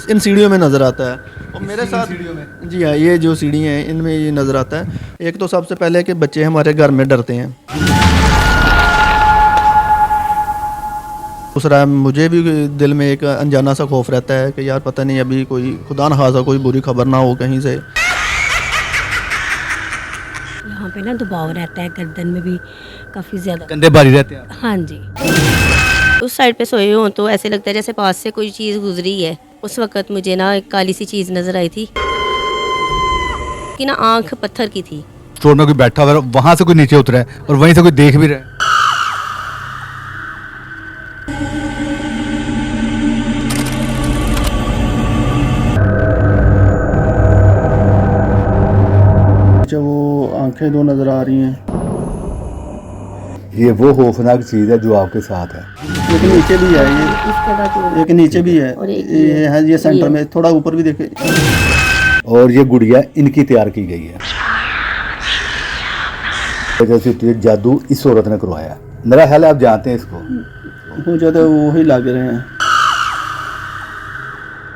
इन सीढ़ियों में नज़र आता है। और मेरे साथ सीढ़ियों में, जी हाँ, ये जो सीढ़ी हैं इनमें ये नज़र आता है। एक तो सबसे पहले कि बच्चे हमारे घर में डरते हैं। दूसरा, मुझे भी दिल में एक अनजाना सा खौफ रहता है कि यार पता नहीं अभी कोई खुदा न खासा कोई बुरी खबर ना हो कहीं से। यहाँ पे ना दबाव रहता है, गर्दन में भी काफ़ी ज़्यादा। कंधे भारी रहते हैं। हाँ जी। उस साइड पे सोए हो तो ऐसे लगता है जैसे पास से कोई चीज़ गुजरी है। उस वक़्त मुझे ना एक काली सी चीज़ नज़र आई थी कि ना आँख पत्थर की थी। स्टोर में कोई बैठा हुआ है, वहां से कोई नीचे उतरा है और वहीं से कोई देख भी रहा है। अच्छा, वो आंखें दो नज़र आ रही हैं। ये वो खौफनाक चीज़ है जो आपके साथ है। एक नीचे भी है, ये इस तरह जो एक नीचे भी है, और एक ये है, ये सेंटर में थोड़ा ऊपर भी देखे। और ये गुड़िया इनकी तैयार की गई है। जैसे तो ये जादू इस औरत ने करवाया। मेरा ख्याल है आप जानते हैं इसको। मुझे तो वही लग रहे हैं।